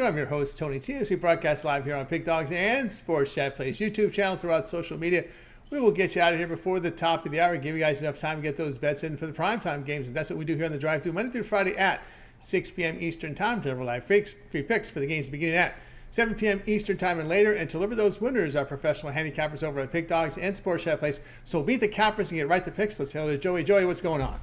I'm your host, Tony T. As we broadcast live here on Big Dawgz and Sports Chat Plays YouTube channel throughout social media. We will get you out of here before the top of the hour, give you guys enough time to get those bets in for the primetime games. And that's what we do here on the drive-thru Monday through Friday at 6 p.m. Eastern Time. Deliver live free picks for the games beginning at 7 p.m. Eastern Time and later. And to deliver those winners are professional handicappers over at Big Dawgz and Sports Chat Plays. So beat the cappers and get right to picks. Let's hello to Joey. Joey, what's going on?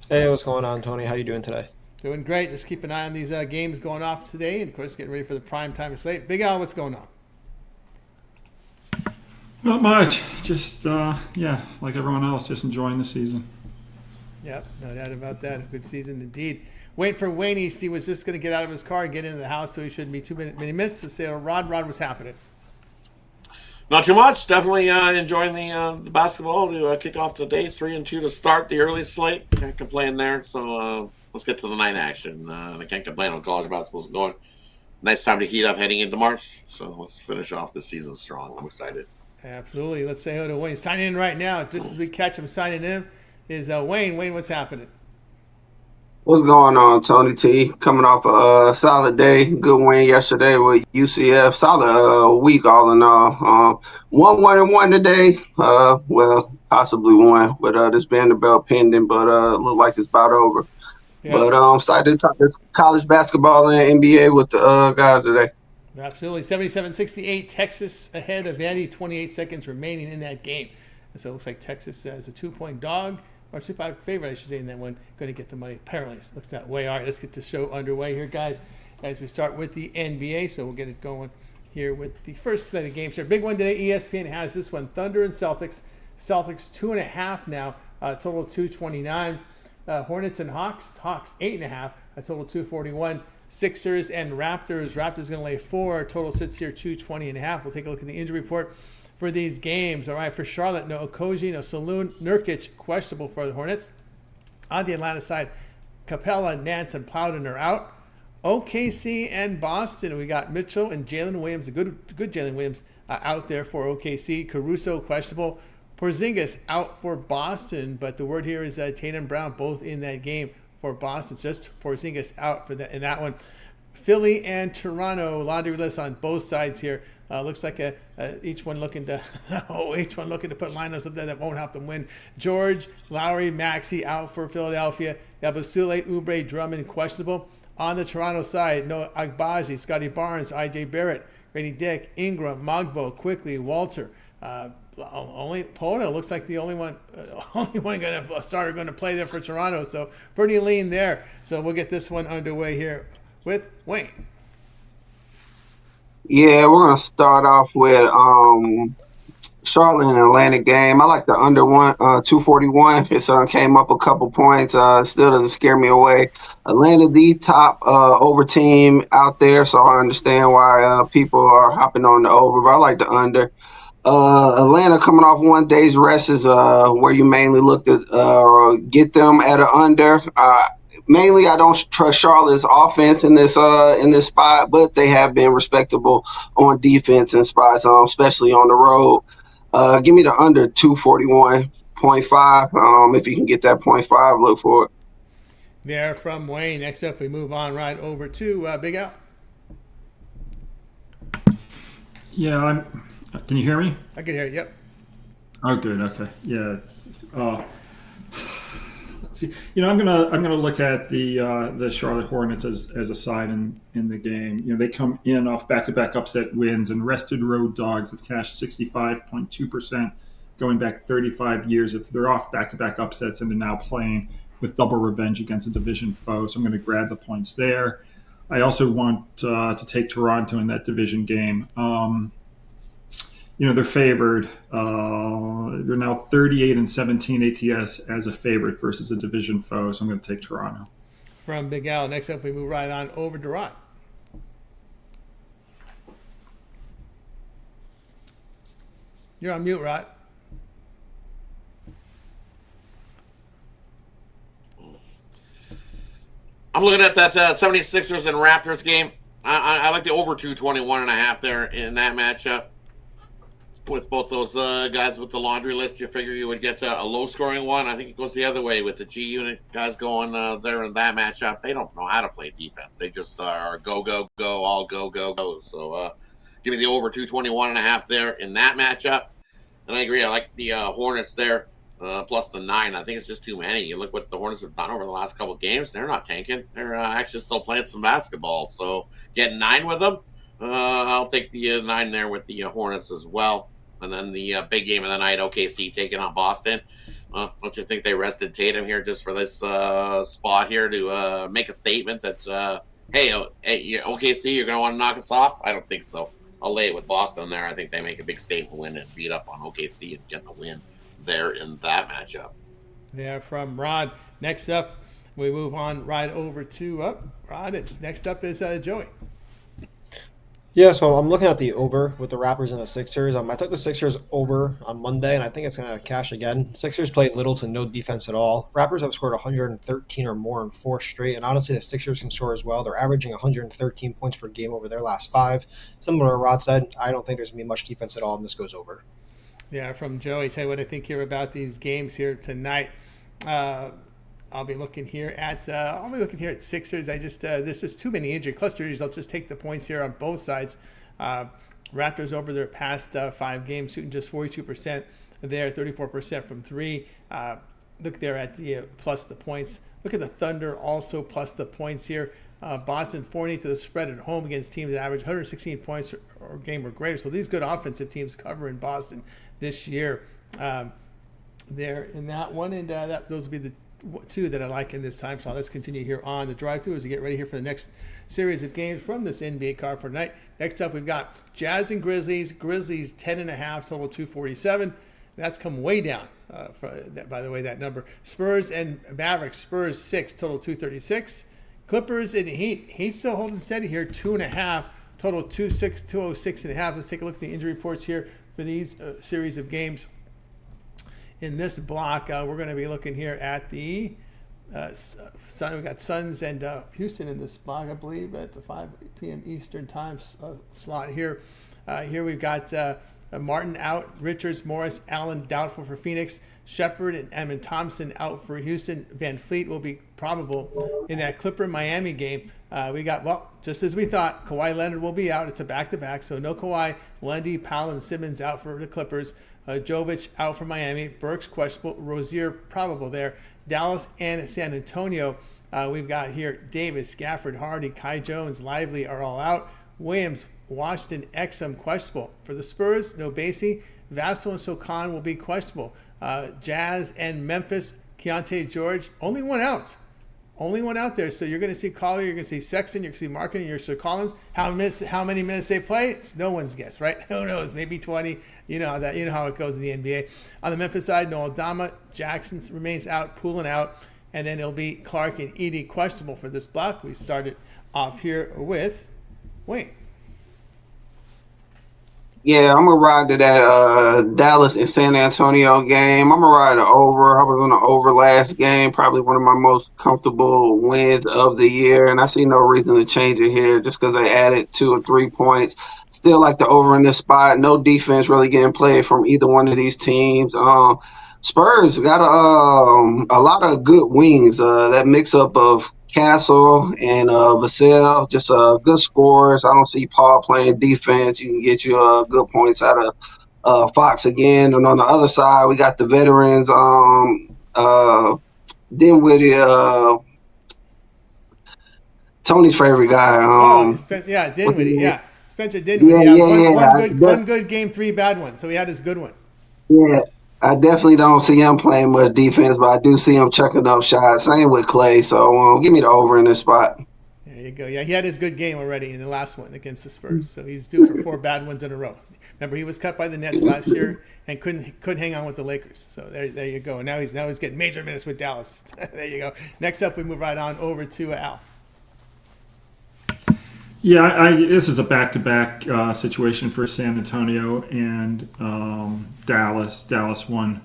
Hey, what's going on, Tony? How you doing today? Doing great. Just keep an eye on these games going off today. And, of course, getting ready for the prime time slate. Big Al, what's going on? Not much. Just, like everyone else, just enjoying the season. Yep, no doubt about that. A good season indeed. Wait for Wayne. He was just going to get out of his car and get into the house, so he shouldn't be too many minutes to say, Rod, what's happening? Not too much. Definitely enjoying the basketball to kick off the day. 3-2 to start the early slate. Can't complain there. So let's get to the night action. I can't complain on college basketball's going. Nice time to heat up heading into March. So let's finish off the season strong. I'm excited. Absolutely. Let's say hello to Wayne. Signing in right now, just as we catch him signing in, is Wayne. Wayne, what's happening? What's going on, Tony T? Coming off a solid day. Good win yesterday with UCF. Solid week all in all. 1-1-1 today. Well, possibly one with this Vanderbilt pending, but look like it's about over. Yeah. But I'm excited to talk this college basketball and NBA with the guys today. Absolutely. 77-68, Texas ahead of Vandy. 28 seconds remaining in that game. And so it looks like Texas is a 2-point dog. Or 2-point favorite, I should say, in that one. Going to get the money. Apparently, it looks that way. All right, let's get the show underway here, guys, as we start with the NBA. So we'll get it going here with the first set of games here. Big one today. ESPN has this one. Thunder and Celtics. Celtics 2.5 now. Total 229. Hornets and Hawks. Hawks 8.5. A total 241. Sixers and Raptors. Raptors going to lay 4. Total sits here 220.5. We'll take a look at the injury report for these games. All right, for Charlotte, no Okogie, no Saloon, Nurkic, questionable for the Hornets. On the Atlanta side, Capella, Nance, and Plowden are out. OKC and Boston, we got Mitchell and Jalen Williams, a good Jalen Williams out there for OKC. Caruso, questionable. Porzingis out for Boston, but the word here is Tatum Brown both in that game for Boston. It's just Porzingis out for in that one. Philly and Toronto, laundry list on both sides here. Looks like each one looking to put lineups up there that won't help them win. George, Lowry, Maxey out for Philadelphia. Yabusele, Oubre, Drummond questionable. On the Toronto side, no Agbaji, Scotty Barnes, I.J. Barrett, Grady Dick, Ingram, Mogbo, Quickly, Walter. Only Poda looks like the only one starter going to play there for Toronto. So pretty lean there. So we'll get this one underway here with Wayne. Yeah, we're gonna start off with Charlotte and Atlanta game. I like the under 241. It came up a couple points. Still doesn't scare me away. Atlanta, the top over team out there, so I understand why people are hopping on the over. But I like the under. Atlanta coming off 1 day's rest is where you mainly look to get them at an under. Mainly, I don't trust Charlotte's offense in this spot, but they have been respectable on defense in spots, especially on the road. Give me the under 241.5. If you can get that 0.5, look for it. There from Wayne. Next up, we move on right over to Big Al. Yeah, can you hear me? I can hear you. Yep. Oh, good. Okay. Yeah. Let's see. I'm gonna look at the Charlotte Hornets as a side in the game. They come in off back-to-back upset wins, and rested road dogs have cashed 65.2%, going back 35 years. If they're off back-to-back upsets and they're now playing with double revenge against a division foe, so I'm going to grab the points there. I also want to take Toronto in that division game. They're favored. They're now 38-17 ATS as a favorite versus a division foe, so I'm going to take Toronto. From Big Al. Next up, we move right on over to Rod. You're on mute, Rod. I'm looking at that 76ers and Raptors game. I like the over 221.5 there in that matchup. with both those guys with the laundry list, you figure you would get a low-scoring one. I think it goes the other way with the G unit guys going there in that matchup. They don't know how to play defense. They just are go, go, go, all go, go, go. So give me the over 221.5 there in that matchup. And I agree. I like the Hornets there plus the 9. I think it's just too many. You look what the Hornets have done over the last couple of games. They're not tanking. They're actually still playing some basketball. So getting 9 with them, I'll take the 9 there with the Hornets as well. And then the big game of the night, OKC taking on Boston. Don't you think they rested Tatum here just for this spot here to make a statement that, hey, OKC, you're going to want to knock us off? I don't think so. I'll lay it with Boston there. I think they make a big statement win and beat up on OKC and get the win there in that matchup. Yeah, from Rod. Next up, we move on right over to Rod. Next up is Joey. Yeah, so I'm looking at the over with the Raptors and the Sixers. I took the Sixers over on Monday, and I think it's going to cash again. Sixers played little to no defense at all. Raptors have scored 113 or more in 4 straight, and honestly, the Sixers can score as well. They're averaging 113 points per game over their last 5. Similar to Rod said, I don't think there's going to be much defense at all, and this goes over. Yeah, from Joey. Tell you what I think here about these games here tonight. I'll be looking here at Sixers. There's just too many injury clusters. I'll just take the points here on both sides. Raptors over their past 5 games, shooting just 42% there, 34% from 3. Look there at the plus the points. Look at the Thunder also plus the points here. Boston 40 to the spread at home against teams that average 116 points or game or greater. So these good offensive teams cover in Boston this year. There in that one, and those will be the 2 that I like in this time slot. Let's continue here on the drive-thru as we get ready here for the next series of games from this NBA card for tonight. Next up, we've got Jazz and Grizzlies. Grizzlies 10.5, total 247. That's come way down. By the way, that number. Spurs and Mavericks. Spurs 6, total 236. Clippers and Heat. Heat still holding steady here, 2.5, total 206.5. Let's take a look at the injury reports here for these series of games. In this block, we're going to be looking here at the Sun. We got Suns and Houston in this block, I believe, at the 5 p.m. Eastern time slot here. Here we've got Martin out, Richards, Morris, Allen doubtful for Phoenix, Shepard and Emin Thompson out for Houston. Van Fleet will be probable in that Clipper-Miami game. We got, well, just as we thought, Kawhi Leonard will be out. It's a back-to-back, so no Kawhi. Lundy, Powell, and Simmons out for the Clippers. Jovic out for Miami. Burks questionable. Rozier probable there. Dallas and San Antonio. We've got here Davis, Gafford, Hardy, Kai Jones, Lively are all out. Williams, Washington, Exum questionable. For the Spurs, no Basie. Vassell and Sokan will be questionable. Jazz and Memphis, Keontae George, only one out. Only one out there. So you're going to see Collier, you're going to see Sexton, you're going to see Markin, you're going to see Collins. How many minutes they play? It's no one's guess, right? Who knows? Maybe 20. You know how it goes in the NBA. On the Memphis side, Noel Dama, Jackson remains out, Poulin out, and then it'll be Clark and Edey questionable for this block. We started off here with Wayne. Yeah, I'm going to ride to that Dallas and San Antonio game. I'm going to ride the over. I was on the over last game, probably one of my most comfortable wins of the year, and I see no reason to change it here just because they added 2 or 3 points. Still like the over in this spot. No defense really getting played from either one of these teams. Spurs got a lot of good wings. That mix-up of Castle and Vassell, just good scores. I don't see Paul playing defense. You can get you good points out of Fox again. And on the other side, we got the veterans. Dinwiddie, Tony's favorite guy. Dinwiddie. Yeah, Spencer Dinwiddie. One good game, 3 bad ones. So he had his good one. Yeah. I definitely don't see him playing much defense, but I do see him chucking up shots. Same with Clay. So give me the over in this spot. There you go. Yeah, he had his good game already in the last one against the Spurs. So he's due for 4 bad ones in a row. Remember, he was cut by the Nets last year and couldn't hang on with the Lakers. So there you go. Now he's getting major minutes with Dallas. There you go. Next up, we move right on over to Al. Yeah, this is a back-to-back situation for San Antonio and Dallas. Dallas won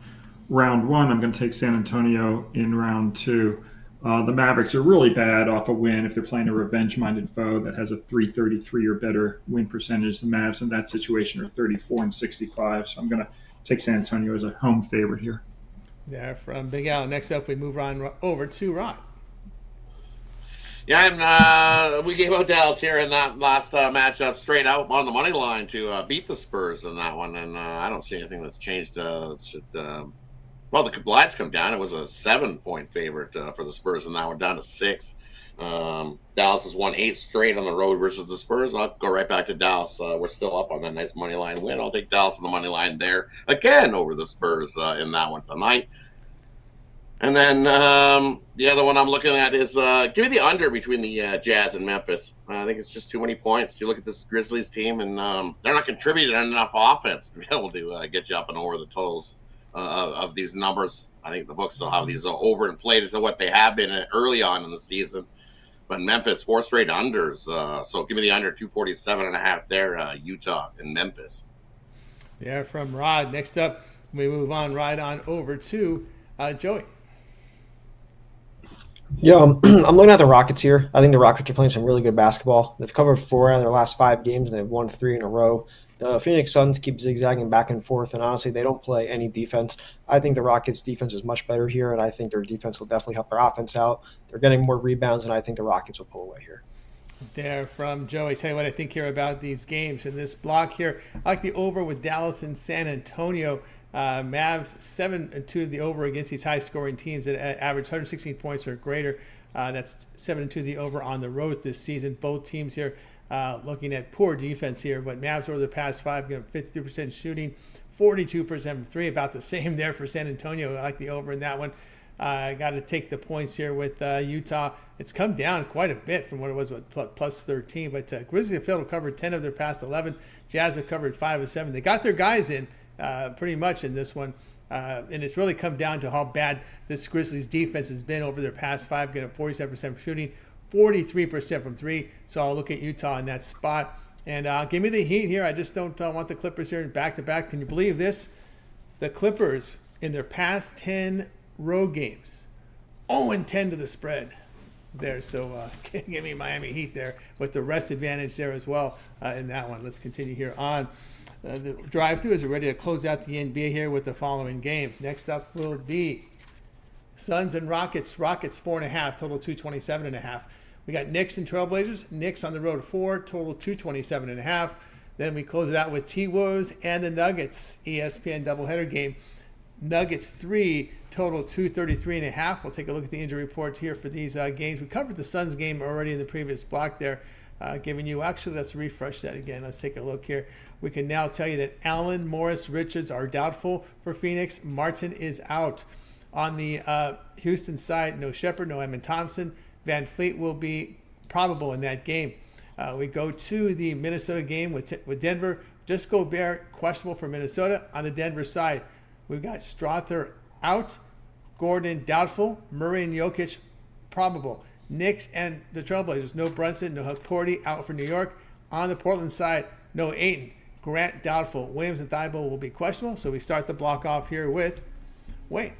round 1. I'm going to take San Antonio in round 2. The Mavericks are really bad off a win if they're playing a revenge-minded foe that has a 333 or better win percentage. The Mavs in that situation are 34-65. So I'm going to take San Antonio as a home favorite here. There from Big Al. Next up, we move on over to Ron. Yeah, we gave out Dallas here in that last matchup straight out on the money line to beat the Spurs in that one, and I don't see anything that's changed. Well, the lines come down. It was a 7-point favorite for the Spurs, and now we're down to 6. Dallas has won 8 straight on the road versus the Spurs. I'll go right back to Dallas. We're still up on that nice money line win. I'll take Dallas on the money line there again over the Spurs in that one tonight. And then the other one I'm looking at is give me the under between the Jazz and Memphis. I think it's just too many points. You look at this Grizzlies team, and they're not contributing enough offense to be able to get you up and over the totals of these numbers. I think the books still have these overinflated to what they have been early on in the season. But Memphis, 4 straight unders. So give me the under 247.5 there, Utah and Memphis. There from Rod. Next up, we move on right on over to Joey. Yeah, I'm looking at the Rockets here. I think the Rockets are playing some really good basketball. They've covered 4 out of their last 5 games, and they've won 3 in a row. The Phoenix Suns keep zigzagging back and forth, and honestly, they don't play any defense. I think the Rockets' defense is much better here, and I think their defense will definitely help their offense out. They're getting more rebounds, and I think the Rockets will pull away here. There from Joey. Tell you what I think here about these games in this block here. I like the over with Dallas and San Antonio. Mavs 7-2 the over against these high-scoring teams that average 116 points or greater. That's 7-2 the over on the road this season. Both teams here looking at poor defense here, but Mavs over the past 5 got 53% shooting, 42% from 3, about the same there for San Antonio. I like the over in that one. I got to take the points here with Utah. It's come down quite a bit from what it was with plus 13, but Grizzlies have failed to cover 10 of their past 11. Jazz have covered 5 of 7. They got their guys in pretty much in this one. And it's really come down to how bad this Grizzlies defense has been over their past 5, getting 47% shooting, 43% from 3. So I'll look at Utah in that spot. And give me the Heat here. I just don't want the Clippers here in back-to-back. Can you believe this? The Clippers, in their past 10 road games, 0-10 to the spread there. So give me Miami Heat there with the rest advantage there as well in that one. Let's continue here on. The drive-through is ready to close out the NBA here with the following games. Next up will be Suns and Rockets. Rockets 4.5, total 227.5. We got Knicks and Trailblazers. Knicks on the road 4, total 227.5. Then we close it out with T-Wolves and the Nuggets. ESPN doubleheader game. Nuggets 3, total 233.5. We'll take a look at the injury report here for these games. We covered the Suns game already in the previous block there, giving you, actually, let's refresh that again. Let's take a look here. We can now tell you that Allen, Morris, Richards are doubtful for Phoenix. Martin is out. On the Houston side, no Shepard, no Eamon Thompson. Van Fleet will be probable in that game. We go to the Minnesota game with Denver. Just Gobert, questionable for Minnesota. On the Denver side, we've got Strother out. Gordon, doubtful. Murray and Jokic, probable. Knicks and the Trailblazers, no Brunson, no Porty, out for New York. On the Portland side, no Ayton. Grant, doubtful. Williams and Thibault will be questionable. So we start the block off here with Wayne.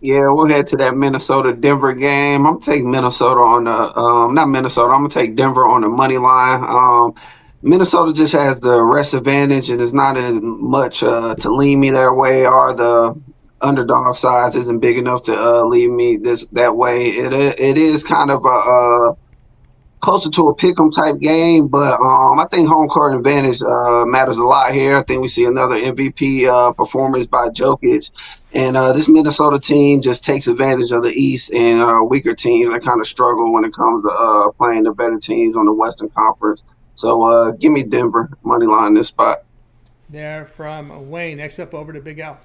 Yeah, we'll head to that Minnesota-Denver game. I'm taking Minnesota on the not Minnesota. I'm gonna take Denver on the money line. Minnesota just has the rest advantage, and there's not as much to lean me their way, or the underdog size isn't big enough to lead me that way. It is kind of a closer to a pick'em type game, but I think home court advantage matters a lot here. I think we see another MVP performance by Jokic, and this Minnesota team just takes advantage of the East and weaker teams that kind of struggle when it comes to playing the better teams on the Western Conference. So give me Denver money line this spot. There from Wayne. Next up, over to Big Al.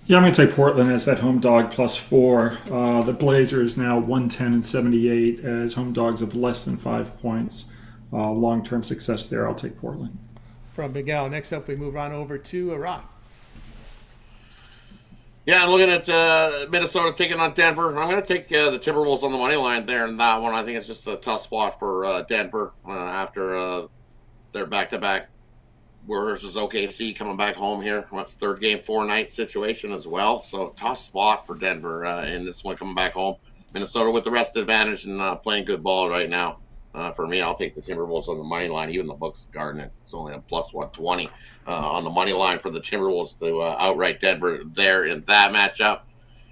Yeah, I'm going to take Portland as that home dog +4. The Blazers now 110-78 as home dogs of less than 5 points. Long-term success there. I'll take Portland. From Big Al. Next up, we move on over to Iran. Yeah, I'm looking at Minnesota taking on Denver. I'm going to take the Timberwolves on the money line there in that one. I think it's just a tough spot for Denver after their back-to-back versus OKC coming back home here. What's third game, 4-night situation as well. So tough spot for Denver in this one coming back home. Minnesota with the rest advantage and playing good ball right now. For me, I'll take the Timberwolves on the money line. Even the books guarding it. It's only a plus 120 on the money line for the Timberwolves to outright Denver there in that matchup.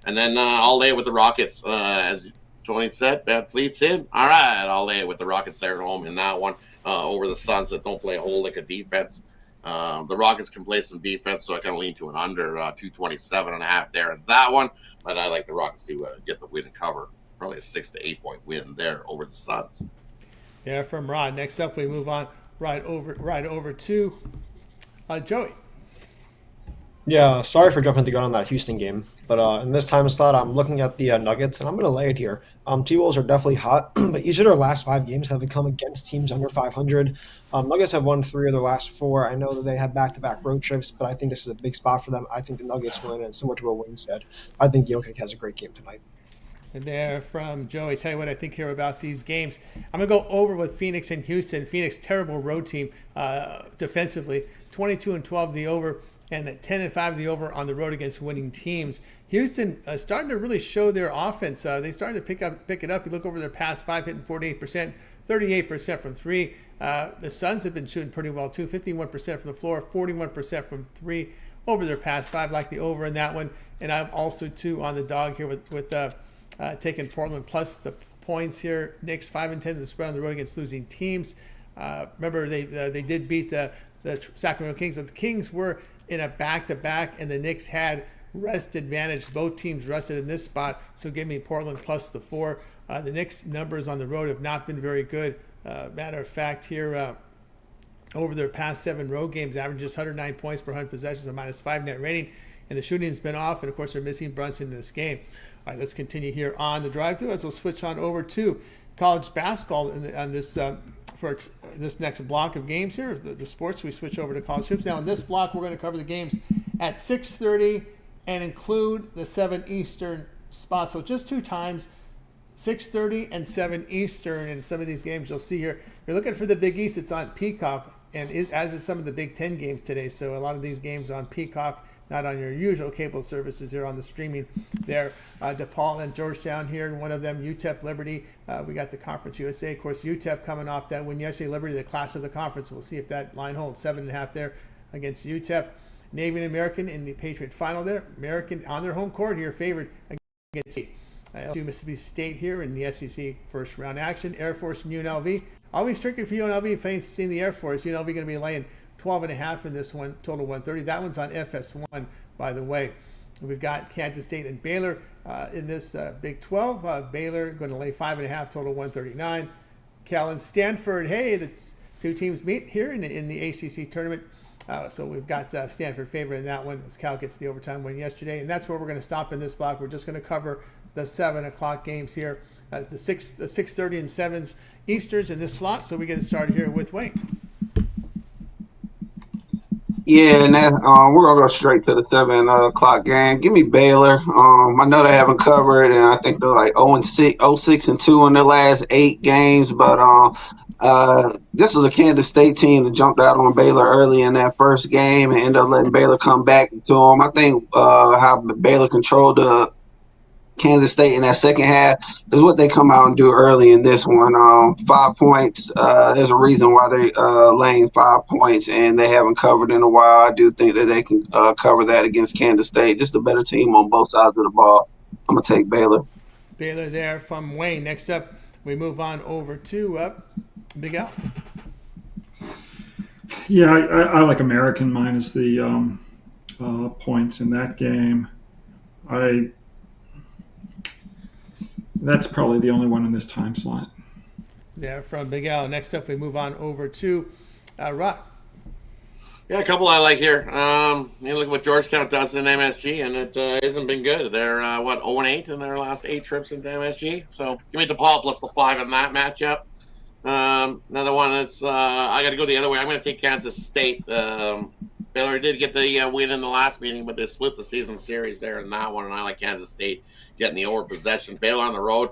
And then I'll lay it with the Rockets. As Tony said, Van Fleet's in. All right, I'll lay it with the Rockets there at home in that one over the Suns that don't play a whole lick of defense. The Rockets can play some defense, so I kind of lean to an under 227.5 there in that one. But I like the Rockets to get the win and cover. Probably a 6 to 8 point win there over the Suns. Yeah, from Rod. Next up, we move on right over to Joey. Yeah, sorry for jumping the gun on that Houston game, but in this time slot, I'm looking at the Nuggets, and I'm going to lay it here. T-Wolves are definitely hot, but each of their last 5 games have come against teams under 500. Nuggets have won 3 of their last 4. I know that they have back-to-back road trips, but I think this is a big spot for them. I think the Nuggets win, and similar to what Wayne said, I think Jokic has a great game tonight. And there from Joey. Tell you what I think here about these games. I'm going to go over with Phoenix and Houston. Phoenix, terrible road team defensively. 22-12 the over, and 10-5 the over on the road against winning teams. Houston starting to really show their offense. They started to pick it up. You look over their past 5, hitting 48%, 38% from 3. The Suns have been shooting pretty well too. 51% from the floor, 41% from 3 over their past 5. Like the over in that one. And I'm also too on the dog here with taking Portland plus the points here. Knicks 5-10 to the spread on the road against losing teams. Remember they did beat the Sacramento Kings. So the Kings were in a back-to-back, and the Knicks had rest advantage. Both teams rested in this spot, so give me Portland plus the 4. The Knicks numbers on the road have not been very good. Matter of fact, here over their past 7 road games, average just 109 points per 100 possessions, a -5 net rating, and the shooting's been off, and of course they're missing Brunson in this game. All right, let's continue here on the drive-thru as we'll switch on over to college basketball on this for this next block of games here. The sports, we switch over to college hoops. Now in this block, we're going to cover the games at 6:30 and include the 7 Eastern spot. So just 2 times, 6:30 and 7 Eastern in some of these games you'll see here. If you're looking for the Big East, it's on Peacock, and as is some of the Big Ten games today. So a lot of these games on Peacock, not on your usual cable services here on the streaming there. DePaul and Georgetown here, and one of them, UTEP Liberty. We got the Conference USA. Of course, UTEP coming off that win yesterday. Liberty, the class of the conference. We'll see if that line holds. 7.5 there against UTEP. Navy and American in the Patriot final there. American on their home court here, favored against LSU, Mississippi State here in the SEC first round action. Air Force and UNLV. Always tricky for UNLV. Fans seeing the Air Force. UNLV going to be laying 12.5 in this one, total 130. That one's on FS1, by the way. We've got Kansas State and Baylor in this Big 12. Baylor going to lay 5.5, total 139. Cal and Stanford. Hey, the 2 teams meet here in the ACC tournament. So we've got Stanford favored in that one as Cal gets the overtime win yesterday. And that's where we're going to stop in this block. We're just going to cover the 7 o'clock games here. The 6:30 and 7s Easterns in this slot. So we get started here with Wayne. Yeah, and then we're gonna go straight to the 7 o'clock game. Give me Baylor. I know they haven't covered, and I think they're like 0-6-2 in their last 8 games. But this was a Kansas State team that jumped out on Baylor early in that first game and ended up letting Baylor come back to them. I think how Baylor controlled the Kansas State in that second half is what they come out and do early in this one. 5 points. There's a reason why they laying 5 points, and they haven't covered in a while. I do think that they can cover that against Kansas State. Just a better team on both sides of the ball. I'm going to take Baylor. Baylor there from Wayne. Next up, we move on over to Big Al. Yeah, I like American minus the points in that game. That's probably the only one in this time slot. There from Big Al. Next up, we move on over to Rock. Yeah, a couple I like here. You look at what Georgetown does in MSG, and it hasn't been good. They're 0-8 in their last 8 trips into MSG. So give me DePaul plus the 5 in that matchup. Another one that's I got to go the other way. I'm going to take Kansas State. Baylor did get the win in the last meeting, but they split the season series there in that one, and I like Kansas State getting the over possession. Baylor on the road,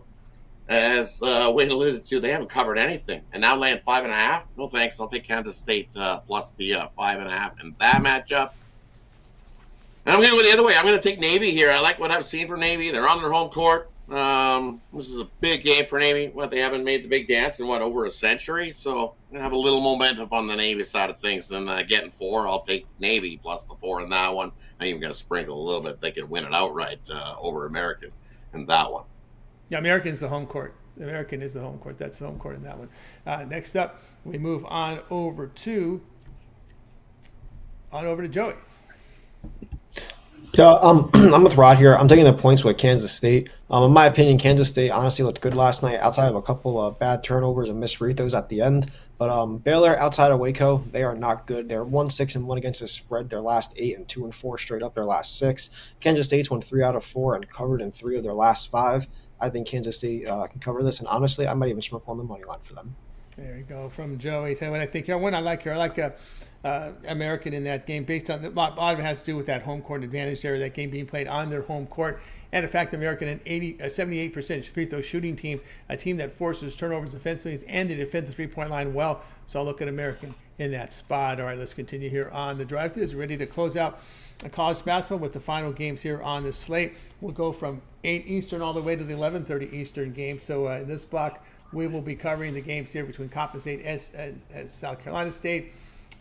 as Wayne alluded to, they haven't covered anything, and now laying 5.5. No thanks. I'll take Kansas State plus the 5.5 in that matchup. And I'm going to go the other way. I'm going to take Navy here. I like what I've seen from Navy. They're on their home court. This is a big game for Navy. They haven't made the big dance in over a century, so I'm going to have a little momentum on the Navy side of things. And getting 4, I'll take Navy plus the 4 in that one. I'm even going to sprinkle a little bit. They can win it outright over American in that one. Yeah, American's the home court. American is the home court. That's the home court in that one. Next up, we move on over to Joey. Yeah, I'm with Rod here. I'm taking the points with Kansas State. In my opinion, Kansas State honestly looked good last night outside of a couple of bad turnovers and missed free throws at the end. But Baylor, outside of Waco, they are not good. They're 1-6-1 against the spread their last 8 and 2-4 straight up their last 6. Kansas State's won 3 out of 4 and covered in 3 of their last 5. I think Kansas State can cover this, and honestly, I might even sprinkle on the money line for them. There you go from Joey. Tell you what I think here. One I like here. I like American in that game based on a lot of it has to do with that home court advantage there. That game being played on their home court, and in fact, American an 78% free throw shooting team, a team that forces turnovers defensively and they defend the 3-point line well. So I'll look at American in that spot. All right, let's continue here on the drive-thru. Is ready to close out college basketball with the final games here on the slate. We'll go from 8 Eastern all the way to the 11:30 Eastern game. So in this block, we will be covering the games here between Coppin State and South Carolina State.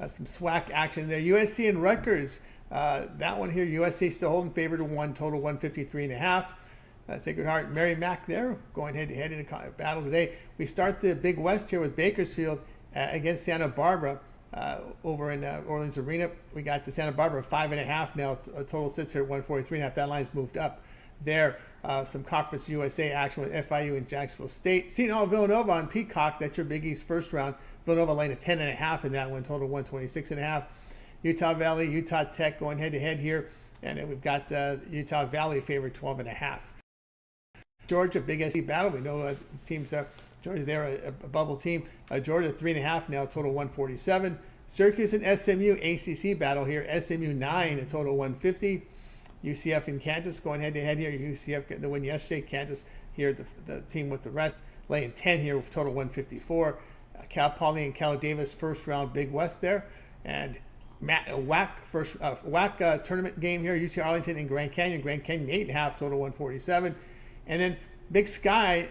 Some SWAC action there. USC and Rutgers. That one here, USC still holding favor to 1, total 153.5. Sacred Heart, Mary Mack there, going head-to-head in a battle today. We start the Big West here with Bakersfield against Santa Barbara over in Orleans Arena. We got to Santa Barbara 5.5 now. Total sits here at 143.5. That line's moved up there. Some Conference USA action with FIU and Jacksonville State. Seton Villanova on Peacock. That's your Big East first round. Villanova laying a 10.5 in that one. Total 126.5. Utah Valley, Utah Tech going head-to-head here. And then we've got Utah Valley favored 12.5. Georgia, Big SC battle. We know the teams Georgia, they're a bubble team. Georgia 3.5 now, total 147. Syracuse and SMU ACC battle here. SMU 9, a total 150. UCF and Kansas going head-to-head here. UCF getting the win yesterday. Kansas here, the team with the rest, laying 10 here, total 154. Cal Poly and Cal Davis first round Big West there. And WAC tournament game here. UT Arlington and Grand Canyon. Grand Canyon 8.5, total 147. And then Big Sky,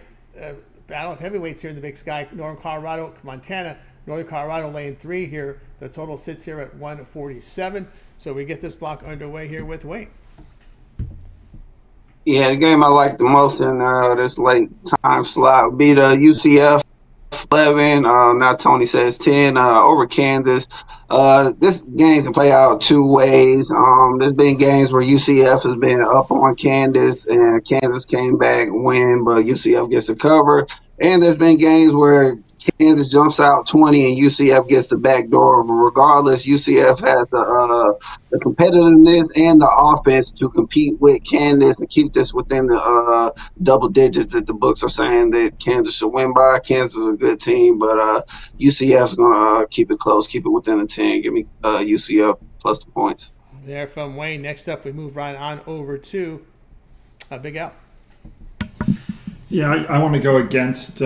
battle of heavyweights here in the Big Sky. Northern Colorado, Montana. Northern Colorado laying 3 here. The total sits here at 147. So we get this block underway here with Wayne. Yeah, the game I like the most in this late time slot would be the UCF 11. Now Tony says 10 over Kansas. This game can play out 2 ways. There's been games where UCF has been up on Kansas and Kansas came back and win, but UCF gets the cover. And there's been games where Kansas jumps out 20 and UCF gets the back door. But regardless, UCF has the competitiveness and the offense to compete with Kansas and keep this within the double digits that the books are saying that Kansas should win by. Kansas is a good team, but UCF is going to keep it close, keep it within the 10. Give me UCF plus the points. There from Wayne. Next up, we move right on over to Big Al. Yeah, I want to go against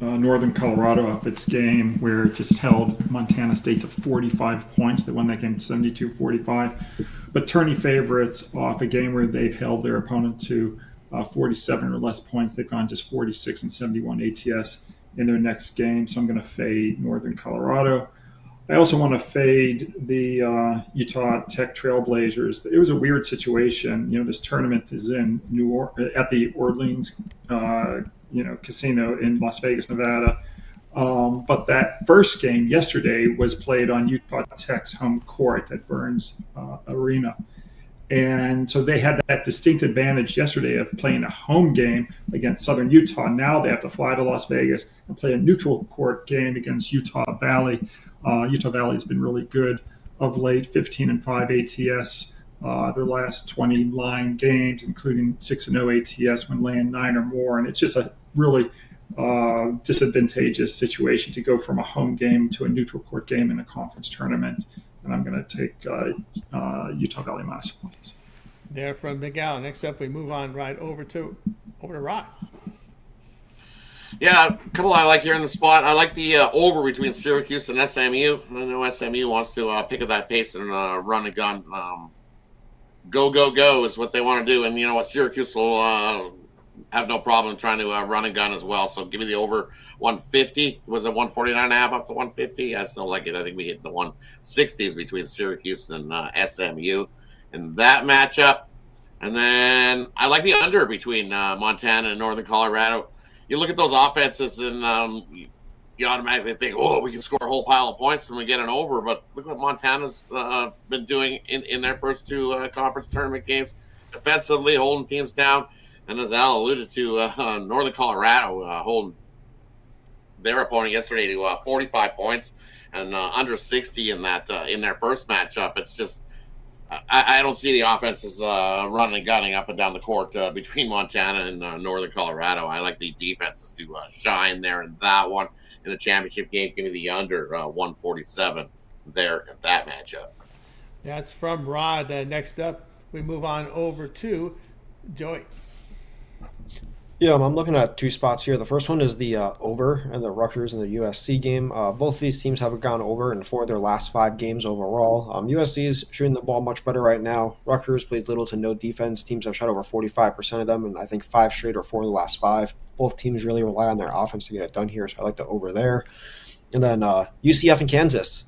Northern Colorado off its game where it just held Montana State to 45 points. They won that game 72-45. But tourney favorites off a game where they've held their opponent to 47 or less points. They've gone just 46 and 71 ATS in their next game. So I'm going to fade Northern Colorado. I also want to fade the Utah Tech Trailblazers. It was a weird situation. You know, this tournament is in at the Orleans casino in Las Vegas, Nevada. But that first game yesterday was played on Utah Tech's home court at Burns Arena. And so they had that distinct advantage yesterday of playing a home game against Southern Utah. Now they have to fly to Las Vegas and play a neutral court game against Utah Valley. Utah Valley has been really good of late, 15-5 ATS. Their last 20 line games, including 6-0 ATS when laying 9 or more. And it's just a really disadvantageous situation to go from a home game to a neutral court game in a conference tournament. And I'm going to take Utah Valley minus points. There from Big Al. Next up, we move on right over to Rod. Yeah, a couple I like here in the spot. I like the over between Syracuse and SMU. I know SMU wants to pick up that pace and run and gun. Go, go, go is what they want to do. And you know what? Syracuse will have no problem trying to run and gun as well. So give me the over 150. Was it 149.5 up to 150? I still like it. I think we hit the 160s between Syracuse and SMU in that matchup. And then I like the under between Montana and Northern Colorado. You look at those offenses and you automatically think, oh, we can score a whole pile of points and we get an over. But look what Montana's been doing in their first two conference tournament games, defensively holding teams down. And as Al alluded to, Northern Colorado holding their opponent yesterday to 45 points and under 60 in that in their first matchup. It's just I don't see the offenses running and gunning up and down the court between Montana and Northern Colorado. I like the defenses to shine there in that one. In the championship game, give me the under 147 there in that matchup. That's from Rod. Next up, we move on over to Joey. Yeah, I'm looking at two spots here. The first one is the over and the Rutgers and the USC game. Both these teams have gone over in 4 of their last 5 games overall. USC is shooting the ball much better right now. Rutgers plays little to no defense. Teams have shot over 45% of them, and I think 5 straight or 4 of the last 5. Both teams really rely on their offense to get it done here, so I like the over there. And then UCF and Kansas.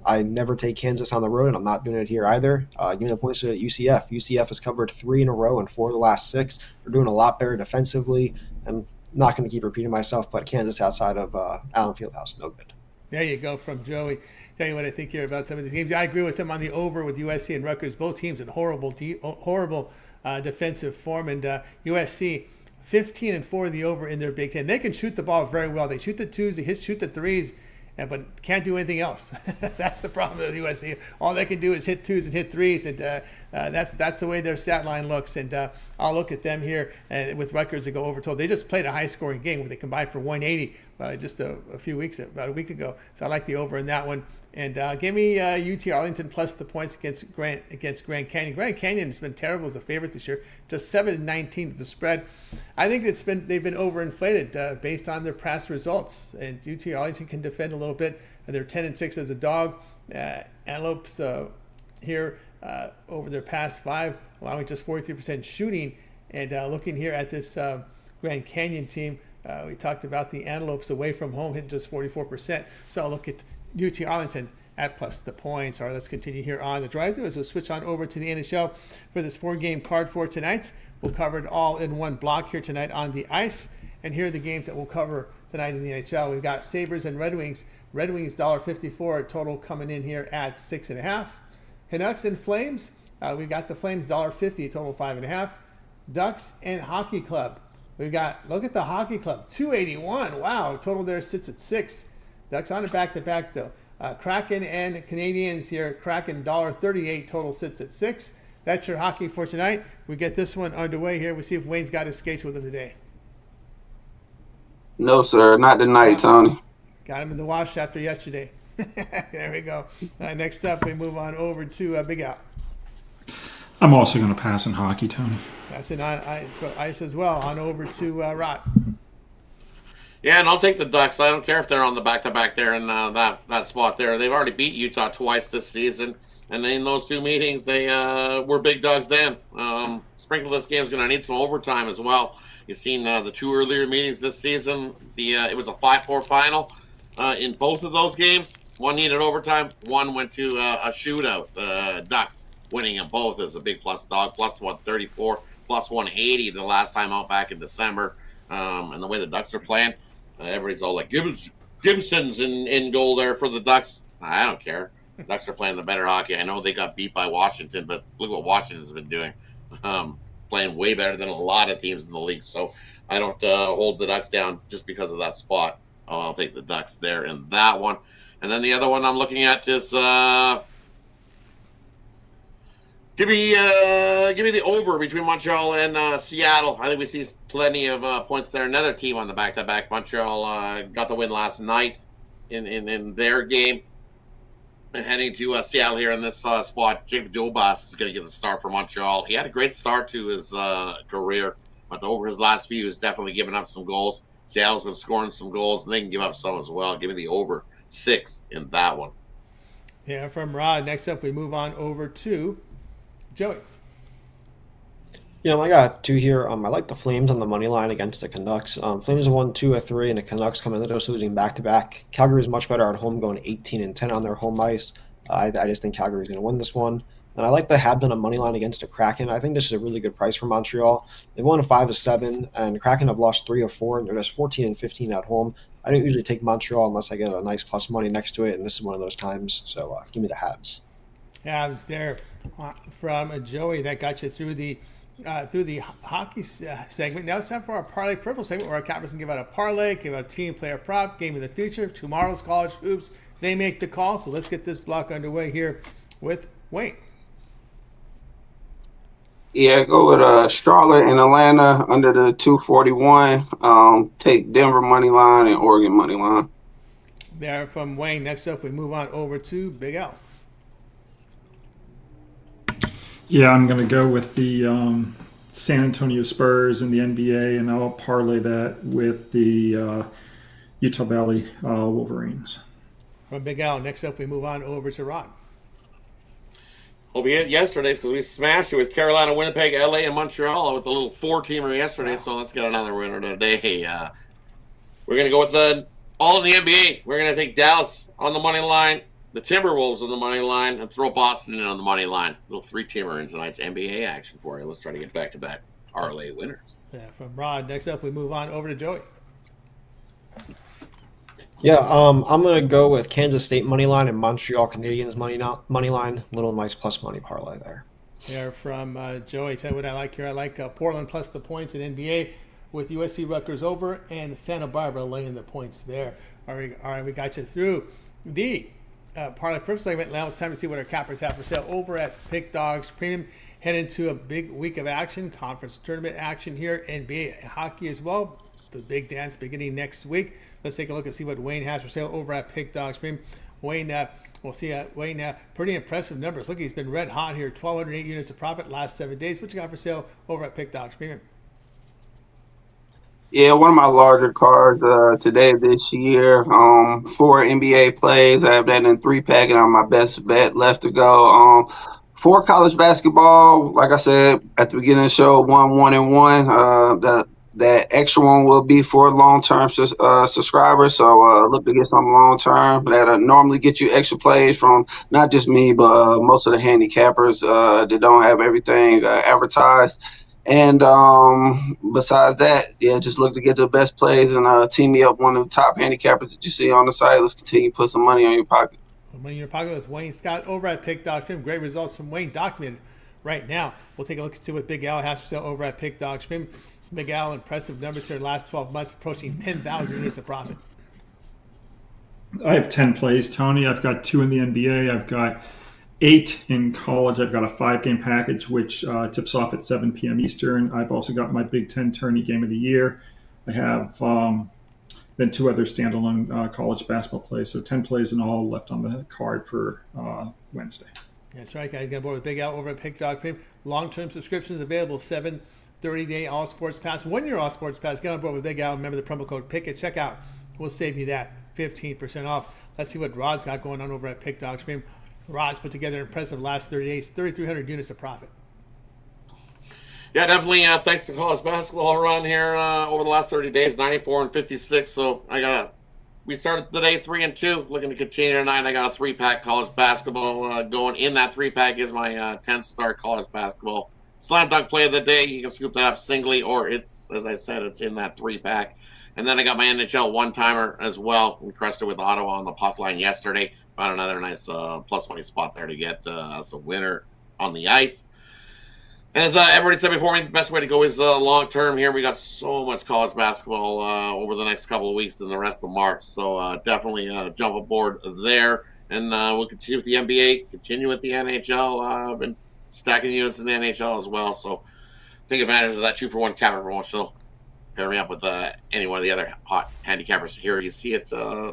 I never take Kansas on the road, and I'm not doing it here either. Give me the points to UCF. UCF has covered 3 in a row and 4 of the last 6. They're doing a lot better defensively, and I'm not going to keep repeating myself, but Kansas outside of Allen Fieldhouse, no good. There you go from Joey. Tell you what I think here about some of these games. I agree with him on the over with USC and Rutgers. Both teams in horrible defensive form, and USC 15-4 the over in their Big Ten. They can shoot the ball very well. They shoot the twos, they shoot the threes, but can't do anything else. That's the problem with USC. All they can do is hit twos and hit threes, and that's the way their stat line looks. And I'll look at them here and with Rutgers to go over total. They just played a high-scoring game where they combined for 180 just a few weeks, about a week ago. So I like the over in that one. And give me UT Arlington plus the points against Grand Canyon. Grand Canyon has been terrible as a favorite this year, just 7-19 to the spread. I think they've been overinflated based on their past results. And UT Arlington can defend a little bit. They're 10-6 as a dog. Antelopes here over their past 5, allowing just 43% shooting. And looking here at this Grand Canyon team, we talked about the Antelopes away from home hitting just 44%. So I'll look at UT Arlington at plus the points. All right, let's continue here on the drive-thru as we'll switch on over to the NHL for this 4-game card for tonight. We'll cover it all in one block here tonight on the ice. And here are the games that we'll cover tonight in the NHL. We've got Sabres and Red Wings. Red Wings $1.54 total coming in here at 6.5. Canucks and Flames. We've got the Flames $1.50 total 5.5. Ducks and Hockey Club. We've got, look at the Hockey Club, $2.81. Wow, total there sits at 6. Ducks on a back-to-back, though. Kraken and Canadians here. Kraken $1.38. Total sits at 6. That's your hockey for tonight. We get this one underway here. We'll see if Wayne's got his skates with him today. No, sir. Not tonight, Tony. Got him in the wash after yesterday. There we go. Next up, we move on over to Big Al. I'm also going to pass in hockey, Tony. That's it on ice as well. On over to Rod. Yeah, and I'll take the Ducks. I don't care if they're on the back-to-back there in that spot there. They've already beat Utah twice this season, and in those 2 meetings, they were big dogs then. Sprinkle this game is going to need some overtime as well. You've seen the 2 earlier meetings this season. It was a 5-4 final in both of those games. One needed overtime. One went to a shootout. Ducks winning them both as a big plus dog, plus 134, plus 180 the last time out back in December. And the way the Ducks are playing, everybody's all like, Gibson's in goal there for the Ducks. I don't care. The Ducks are playing the better hockey. I know they got beat by Washington, but look what Washington's been doing. Playing way better than a lot of teams in the league. So I don't hold the Ducks down just because of that spot. I'll take the Ducks there in that one. And then the other one I'm looking at is give me the over between Montreal and Seattle. I think we see plenty of points there. Another team on the back-to-back. Montreal got the win last night in their game. And heading to Seattle here in this spot. Jacob Jobas is going to get the start for Montreal. He had a great start to his career, but over his last few, he's definitely given up some goals. Seattle's been scoring some goals, and they can give up some as well. Give me the over 6 in that one. Yeah, from Rod. Next up, we move on over to Joey. Yeah, I got two here. I like the Flames on the money line against the Canucks. Flames have won 2 of 3, and the Canucks come into those losing back to back. Calgary is much better at home, going 18-10 on their home ice. I just think Calgary is going to win this one. And I like the Habs on a money line against the Kraken. I think this is a really good price for Montreal. They've won 5 of 7, and the Kraken have lost 3 of 4, and they're just 14-15 at home. I don't usually take Montreal unless I get a nice plus money next to it, and this is one of those times. So give me the Habs. Habs there from Joey. That got you through the hockey segment. Now it's time for our parlay purple segment, where our cappers can give out a parlay, give out a team player prop, game of the future, tomorrow's college hoops. They make the call. So let's get this block underway here with Wayne. Yeah, go with Charlotte and Atlanta under the 241. Take Denver money line and Oregon money line. There from Wayne. Next up, we move on over to Big Al. Yeah, I'm going to go with the San Antonio Spurs in the NBA, and I'll parlay that with the Utah Valley Wolverines. From Big Al. Next up, we move on over to Rod. Well, we hit yesterday's because we smashed it with Carolina, Winnipeg, LA, and Montreal with the little 4-teamer yesterday. So let's get another winner today. We're going to go with all in the NBA. We're going to take Dallas on the money line, the Timberwolves on the money line, and throw Boston in on the money line. Little 3-teamer in tonight's NBA action for you. Let's try to get back-to-back parlay winners. Yeah, from Rod. Next up, we move on over to Joey. Yeah, I'm going to go with Kansas State money line and Montreal Canadiens money line. Little nice plus money parlay there. There from Joey. Tell you what I like here. I like Portland plus the points in NBA with USC Rutgers over and Santa Barbara laying the points there. All right, we got you through the parlay purple segment. Now it's time to see what our cappers have for sale over at Pick Dawgz Premium. Head into a big week of action, conference tournament action here, NBA hockey as well. The big dance beginning next week. Let's take a look and see what Wayne has for sale over at Pick Dawgz Premium. Wayne, we'll see Wayne, pretty impressive numbers. Look, he's been red hot here. 1,208 units of profit last 7 days. What you got for sale over at Pick Dawgz Premium? Yeah, one of my larger cards today this year. 4 NBA plays. I have that in 3-pack, and I'm my best bet left to go. 4 college basketball. Like I said at the beginning of the show, 1-1-1. That extra one will be for long-term subscribers. So look to get some long-term. That'll normally get you extra plays from not just me, but most of the handicappers that don't have everything advertised. And besides that, yeah, just look to get the best plays and team me up one of the top handicappers that you see on the site. Let's continue to put some money on your pocket. Money in your pocket with Wayne Scott over at Pick Dawgz Premium. Great results from Wayne documented right now. We'll take a look and see what Big Al has for sale over at Pick Dawgz Premium. Big Al, impressive numbers here in the last 12 months, approaching 10,000 units of profit. I have 10 plays, Tony. I've got 2 in the NBA. I've got 8 in college. I've got a 5-game package, which tips off at 7 p.m. Eastern. I've also got my Big Ten tourney game of the year. I have then 2 other standalone college basketball plays. So 10 plays in all left on the card for Wednesday. That's right, guys. Get on board with Big Al over at Pick Dawgz Premium. Long-term subscriptions available, 30-day All Sports Pass, 1-year All Sports Pass. Get on board with Big Al. Remember the promo code PICK at checkout. We'll save you that 15% off. Let's see what Rod's got going on over at Pick Dawgz Premium. Rod's put together an impressive last 30 days, 3,300 units of profit. Yeah, definitely. Thanks to college basketball run here over the last 30 days, 94-56. So we started the day 3-2, looking to continue tonight. I got a 3-pack college basketball going. In that 3-pack is my 10-star college basketball slam dunk play of the day. You can scoop that up singly, or it's, as I said, it's in that 3-pack. And then I got my NHL one-timer as well. We crushed it with Ottawa on the puck line yesterday. Found another nice plus money spot there to get us a winner on the ice. And as everybody said before me, the best way to go is long-term here. We got so much college basketball over the next couple of weeks and the rest of March. So definitely jump aboard there. And we'll continue with the NBA, continue with the NHL. I've been stacking units in the NHL as well. So take advantage of that 2-for-1 capper promotional. Pair me up with any one of the other hot handicappers here. You see it,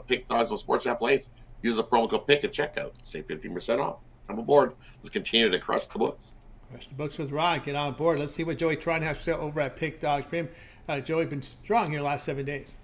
Pick Dawgz on Sports App Plays. Use the promo code PICK at checkout. Save 15% off. I'm aboard. Let's continue to crush the books. Crush the books with Rod. Get on board. Let's see what Joey Tron has for sale over at Pick Dawgz Premium. Joey been strong here the last 7 days.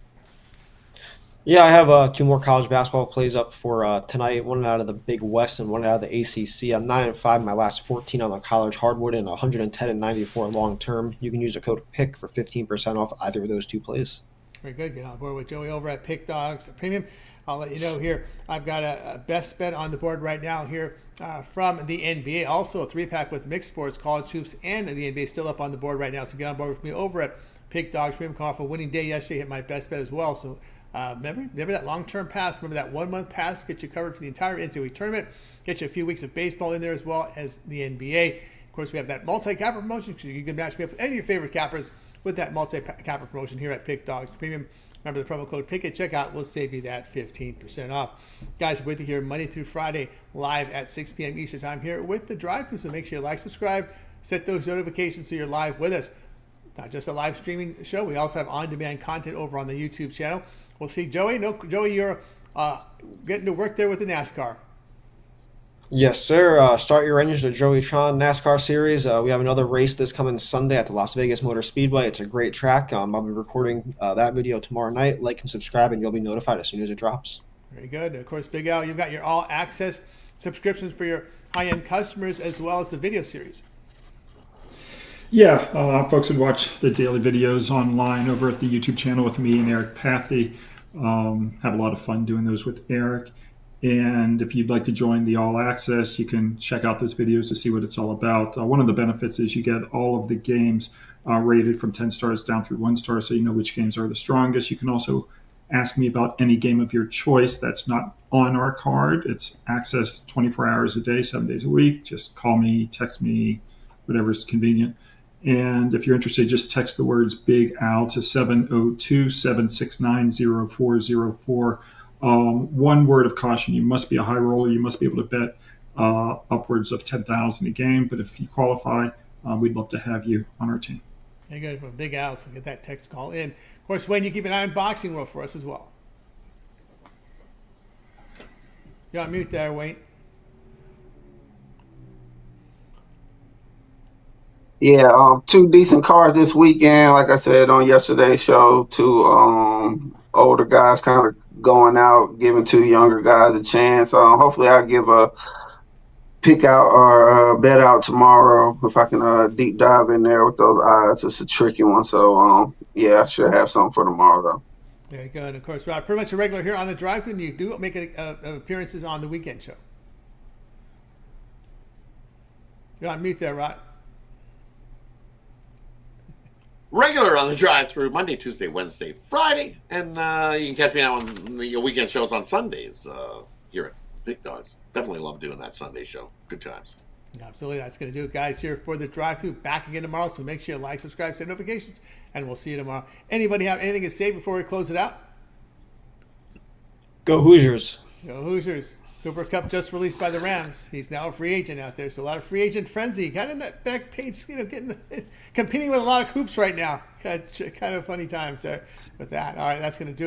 Yeah, I have two more college basketball plays up for tonight. One out of the Big West and one out of the ACC. I'm 9-5 my last 14 on the college hardwood and 110-94 long term. You can use the code PICK for 15% off either of those two plays. Very good. Get on board with Joey over at Pick Dawgz Premium. I'll let you know here. I've got a best bet on the board right now here from the NBA. Also a 3-pack with mixed sports, college hoops, and the NBA still up on the board right now. So get on board with me over at Pick Dawgz Premium. Come off a winning day yesterday. Hit my best bet as well. So remember that long-term pass. Remember that 1-month pass. Get you covered for the entire NCAA tournament. Get you a few weeks of baseball in there as well as the NBA. Of course, we have that multi-capper promotion. So you can match me up with any of your favorite cappers with that multi-capper promotion here at Pick Dawgz Premium. Remember the promo code PICK at checkout will save you that 15% off. Guys, we're with you here Monday through Friday live at 6 p.m. Eastern Time here with the drive-thru. So make sure you like, subscribe, set those notifications so you're live with us. Not just a live streaming show. We also have on-demand content over on the YouTube channel. We'll see Joey. No, Joey, you're getting to work there with the NASCAR. Yes, sir. Start your engines to Joey Tron NASCAR Series. We have another race this coming Sunday at the Las Vegas Motor Speedway. It's a great track. I'll be recording that video tomorrow night. Like and subscribe, and you'll be notified as soon as it drops. Very good. And of course, Big Al, you've got your all-access subscriptions for your high-end customers as well as the video series. Yeah, folks would watch the daily videos online over at the YouTube channel with me and Eric Pathy. Have a lot of fun doing those with Eric. And if you'd like to join the All Access, you can check out those videos to see what it's all about. One of the benefits is you get all of the games rated from 10 stars down through 1 star, so you know which games are the strongest. You can also ask me about any game of your choice that's not on our card. It's access 24 hours a day, 7 days a week. Just call me, text me, whatever's convenient. And if you're interested, just text the words Big Al to 702-769-0404. One word of caution: you must be a high roller. You must be able to bet upwards of 10,000 a game. But if you qualify, we'd love to have you on our team. Very good. From Big Al, so get that text call in. Of course, Wayne, you keep an eye on Boxing World for us as well. You're on mute there, Wayne. Yeah, 2 decent cards this weekend. Like I said on yesterday's show, 2 older guys kind of going out, giving 2 younger guys a chance. Hopefully I'll give a pick out or a bet out tomorrow if I can deep dive in there with those odds. It's a tricky one. So, yeah, I should have something for tomorrow, though. Very good. Of course, Rod, pretty much a regular here on the drive-thru, and you do make appearances on the weekend show. You're on mute there, Rod. Regular on the drive-through Monday, Tuesday, Wednesday, Friday, and you can catch me out on your weekend shows on Sundays here at Big Dawgz. Definitely love doing that Sunday show. Good times. Absolutely. That's going to do it, guys, here for the drive-thru. Back again tomorrow, so make sure you like, subscribe, set notifications, and we'll see you tomorrow. Anybody have anything to say before we close it out? Go Hoosiers. Go Hoosiers. Cooper Kupp just released by the Rams. He's now a free agent out there, so a lot of free agent frenzy. Kind of in that back page, competing with a lot of hoops right now. Kind of funny times there with that. All right, that's going to do it.